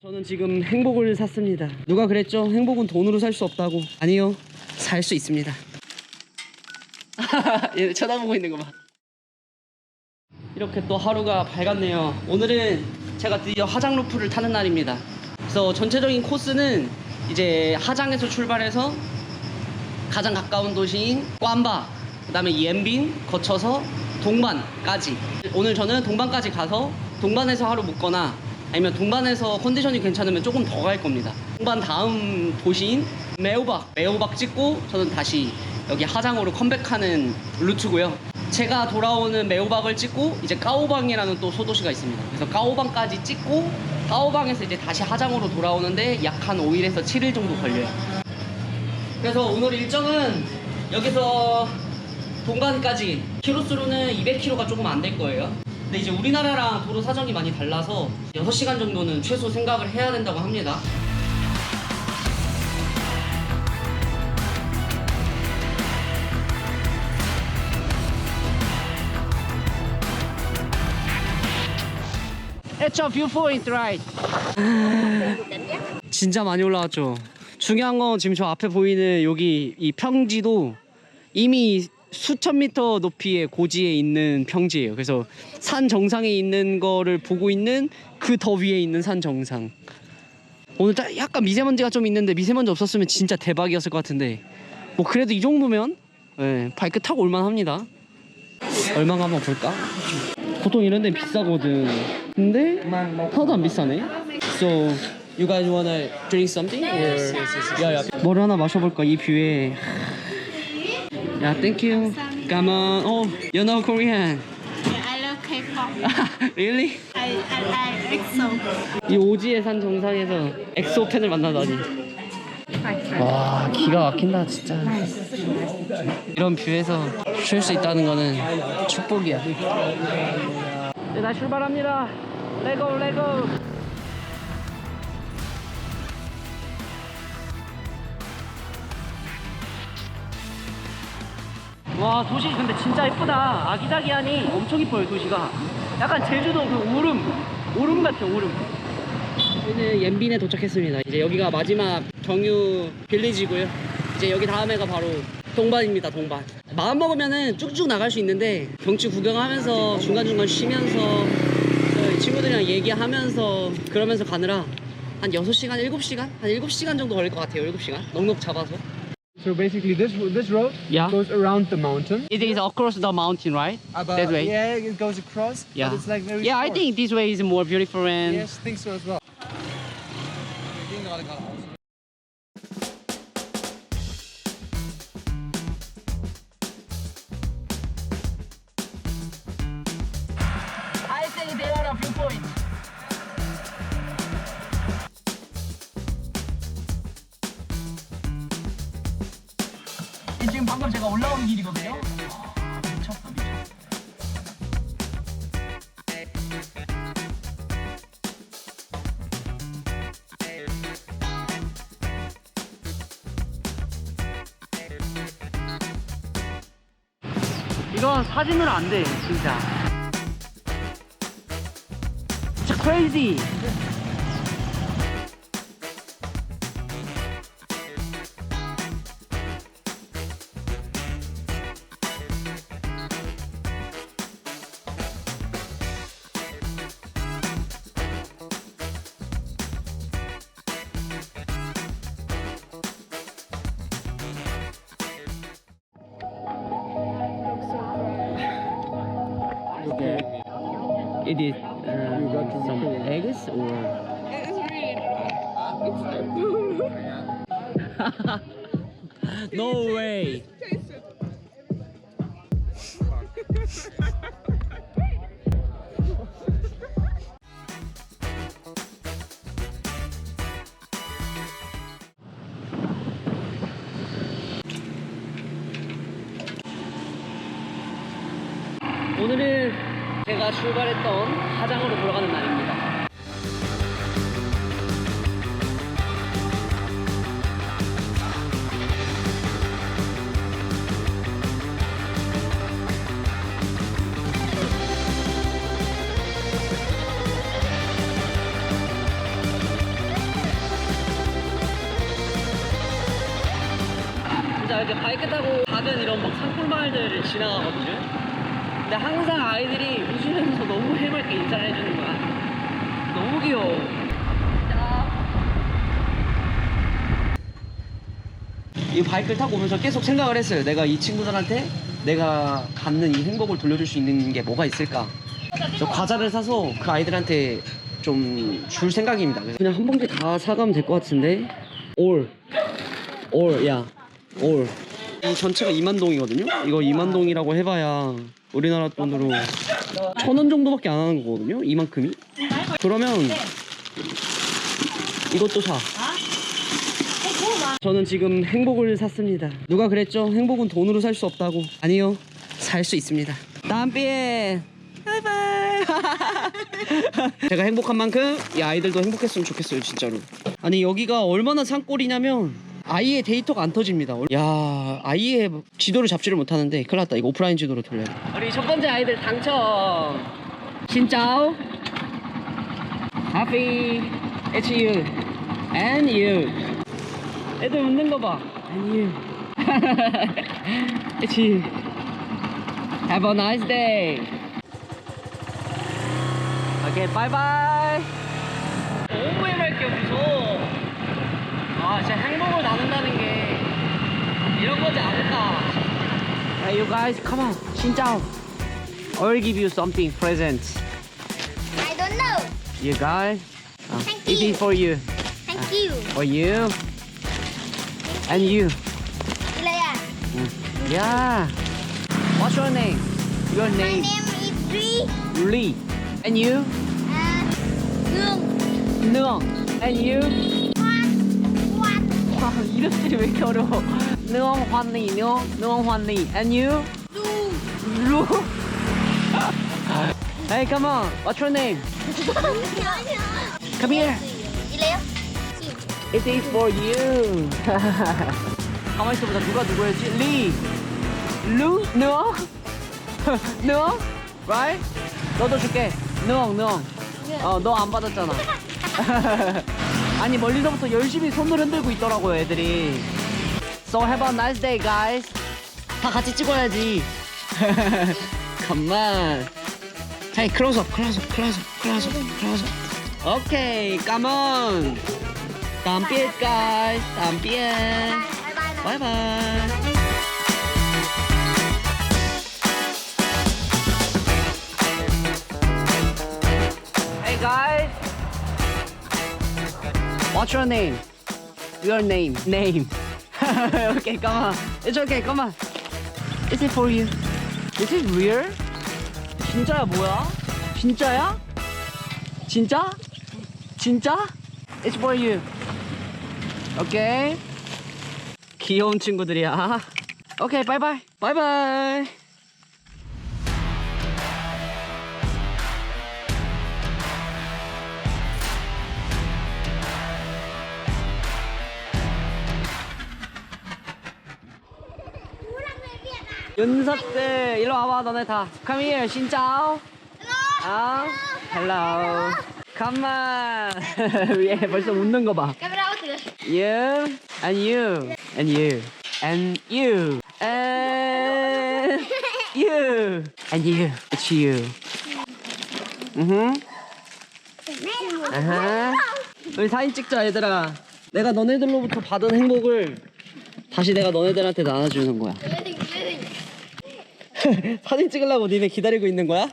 저는 지금 행복을 샀습니다. 누가 그랬죠? 행복은 돈으로 살 수 없다고. 아니요, 살 수 있습니다. 얘 쳐다보고 있는 거 봐. 이렇게 또 하루가 밝았네요. 오늘은 제가 드디어 하장 루프를 타는 날입니다. 그래서 전체적인 코스는 이제 하장에서 출발해서 가장 가까운 도시인 꽌바, 그 다음에 옌빈 거쳐서 동반까지. 오늘 저는 동반까지 가서 동반에서 하루 묵거나 아니면 동반에서 컨디션이 괜찮으면 조금 더 갈 겁니다. 동반 다음 도시인 매우박 찍고 저는 다시 여기 하장으로 컴백하는 루트고요. 제가 돌아오는 매우박을 찍고 이제 까오방이라는 또 소도시가 있습니다. 그래서 까오방까지 찍고 까오방에서 이제 다시 하장으로 돌아오는데 약 한 5일에서 7일 정도 걸려요. 그래서 오늘 일정은 여기서 동반까지 키로수로는 200km가 조금 안 될 거예요. 근데 이제 우리나라랑 도로 사정이 많이 달라서 6시간 정도는 최소 생각을 해야 된다고 합니다. It's a viewpoint, right? 진짜 많이 올라왔죠. 중요한 건 지금 저 앞에 보이는 여기 이 평지도 이미 수천 미터 높이의 고지에 있는 평지예요. 그래서 산 정상에 있는 거를 보고 있는 그 더 위에 있는 산 정상. 오늘 약간 미세먼지가 좀 있는데 미세먼지 없었으면 진짜 대박이었을 것 같은데 뭐 그래도 이 정도면 네, 바이크 타고 올만합니다. 얼마가 한번 볼까? 보통 이런 데는 비싸거든. 근데 하나도 안 비싸네. So you guys wanna drink something? Or... yeah. 뭘 하나 마셔볼까 이 뷰에. Yeah, thank you. Come on. Oh, you know Korean? Yeah, I love K-pop. Really? I like EXO. 이 오지의 산 정상에서 엑소 팬을 만나다니. 와, 기가 막힌다 진짜. 이런 뷰에서 쉴 수 있다는 거는 축복이야. 네, 다시 출발합니다. 레고. 와, 도시 근데 진짜 예쁘다. 아기자기하니 엄청 이뻐요 도시가. 약간 제주도 그 오름 같아. 오름. 저희는 옌빈에 도착했습니다. 이제 여기가 마지막 경유 빌리지고요. 이제 여기 다음에가 바로 동반입니다. 동반. 마음 먹으면은 쭉쭉 나갈 수 있는데 경치 구경하면서 중간중간 쉬면서 친구들이랑 얘기하면서 그러면서 가느라 한 6시간, 7시간? 한 7시간 정도 걸릴 것 같아요. 7시간 넉넉 잡아서. So basically this road Yeah. goes around the mountain. It is across the mountain, right? That way. Yeah, it goes across. Yeah. But it's like very Yeah, I short. think this way is more beautiful and Yes, I think so as well. I think there are a few points. 지금 방금 제가 올라온 길이거든요. 미쳤어. 이건 사진으로 안 돼, 진짜. 진짜 crazy. It is some eggs or no way. 오늘은 제가 출발했던 하장으로 돌아가는 날입니다. 제가 이제 바이크 타고 작은 이런 막 산골마을들을 지나가거든요. 근데 항상 아이들이 웃으면서 너무 해맑게 인사를 해주는 거야. 너무 귀여워. 이 바이크를 타고 오면서 계속 생각을 했어요. 내가 이 친구들한테 내가 갖는 이 행복을 돌려줄 수 있는 게 뭐가 있을까. 저 과자를 사서 그 아이들한테 좀 줄 생각입니다. 그냥 한 봉지 다 사가면 될 것 같은데. 올. 이 전체가 2만동이거든요. 이거 2만동이라고 해봐야 우리나라 돈으로 1,000원 정도밖에 안 하는 거거든요. 이만큼이. 그러면 이것도 사. 저는 지금 행복을 샀습니다. 누가 그랬죠? 행복은 돈으로 살 수 없다고. 아니요, 살 수 있습니다. 다음비에 바이바이. 제가 행복한 만큼 이 아이들도 행복했으면 좋겠어요, 진짜로. 아니 여기가 얼마나 산골이냐면 아이의 데이터가 안 터집니다. 야, 아이의 지도를 잡지를 못하는데 큰일 났다. 이거 오프라인 지도로 돌려야 돼. 우리 첫 번째 아이들 당첨. 신짜오. Happy. It's you. And you. 애들 웃는 거 봐. And you. It's you. Have a nice day. 오케이, 바이바이. 너무 해맑게 웃어. 아, 진짜 행복을 나눈다는 게 이런 거지 않을까. Hey, you guys, come on. 신짜오. I will give you something present. I don't know. You guys. Thank It you. is for you. Thank you. For you. And you. Ilaya. Yeah. What's your name? Your My name. name is Dri. Lee. And you? Nương. Nương. And you? What? 와, 이름들이 왜 이렇게 어려워. Nương Hoan-Ly. Nương Hoan-Ly. And you? Du. Lu. Hey, come on. What's your name? Come here. Ilaya. It is for you. 가만히 있어보자. 누가 누구였지? 리. 루? 누엉? 누엉? Right? 너도 줄게. 누엉. 너 안 받았잖아. 아니 멀리서부터 열심히 손을 흔들고 있더라고요 애들이. So have a nice day, guys. 다 같이 찍어야지. Come on. Hey, close up. Okay, come on. 当别 guys, 当别 Bye bye. bye bye. Hey guys, what's your name? Your name. Okay, come on. It's okay, come on. Is it for you? Is it real? 진짜야 뭐야? 진짜야? 진짜? It's for you. 오케이. 귀여운 친구들이야. 오케이, 바이바이. 바이바이. 윤석들, 일로 와봐, 너네 다. Come here, 신짜오. Hello. Come on. 얘 벌써 웃는 거 봐. Camera out. You and you and you and you and you and you. It's you. 우리 사진 찍자 얘들아. 내가 너네들로부터 받은 행복을 다시 내가 너네들한테 나눠주는 거야. 사진 찍으려고 니네 기다리고 있는 거야?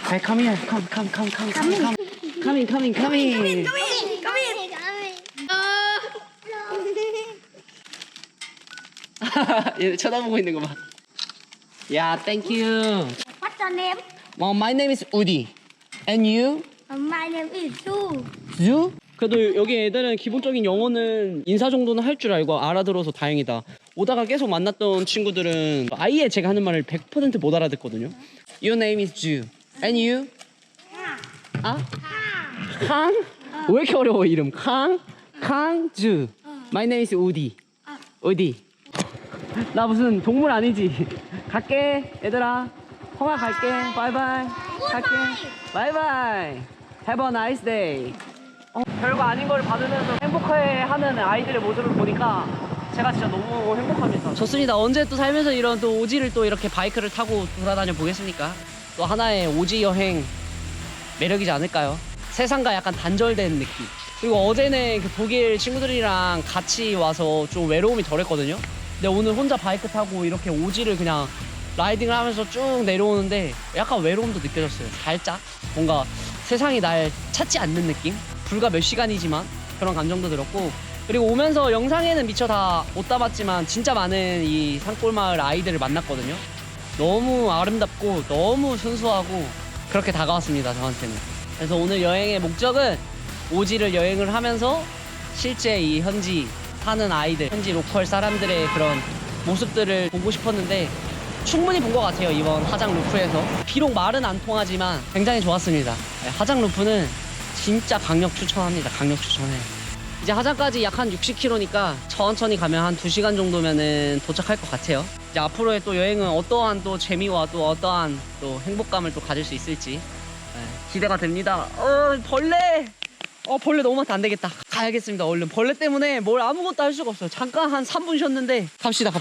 Hey, come here. Coming. 얘 쳐다보고 있는 거 봐. 야, thank you. What's your name? Well, my name is Udi. And you? My name is Du. You? 그래도 여기 애들은 기본적인 영어는 인사 정도는 할 줄 알고 알아들어서 다행이다. 오다가 계속 만났던 친구들은 아예 제가 하는 말을 100% 못 알아듣거든요. Your name is Ju. And you? 아? 캉? 왜 이렇게 어려워 이름? 캉주. My name is Udi. Udi. 나 무슨 동물 아니지? 갈게 얘들아. 홍아 갈게. 바이바이. 갈게. 바이바이. Have a nice day. 별거 아닌 걸 받으면서 행복해하는 아이들의 모습을 보니까 제가 진짜 너무 행복합니다. 좋습니다. 언제 또 살면서 이런 또 오지를 또 이렇게 바이크를 타고 돌아다녀 보겠습니까? 또 하나의 오지 여행 매력이지 않을까요? 세상과 약간 단절된 느낌. 그리고 어제는 그 독일 친구들이랑 같이 와서 좀 외로움이 덜했거든요. 근데 오늘 혼자 바이크 타고 이렇게 오지를 그냥 라이딩을 하면서 쭉 내려오는데 약간 외로움도 느껴졌어요. 살짝 뭔가 세상이 날 찾지 않는 느낌? 불과 몇 시간이지만 그런 감정도 들었고, 그리고 오면서 영상에는 미처 다 못 담았지만 진짜 많은 이 산골마을 아이들을 만났거든요. 너무 아름답고 너무 순수하고 그렇게 다가왔습니다, 저한테는. 그래서 오늘 여행의 목적은 오지를 여행을 하면서 실제 이 현지 사는 아이들, 현지 로컬 사람들의 그런 모습들을 보고 싶었는데 충분히 본 것 같아요, 이번 하장 루프에서. 비록 말은 안 통하지만 굉장히 좋았습니다. 하장 루프는 진짜 강력 추천합니다. 강력 추천해. 이제 하장까지 약 한 60km니까 천천히 가면 한 2시간 정도면은 도착할 것 같아요. 이제 앞으로의 또 여행은 어떠한 또 재미와 또 어떠한 또 행복감을 또 가질 수 있을지 기대가 됩니다. 벌레! 벌레 너무 많다. 안 되겠다. 가야겠습니다. 얼른. 벌레 때문에 뭘 아무것도 할 수가 없어요. 잠깐 한 3분 쉬었는데 갑시다.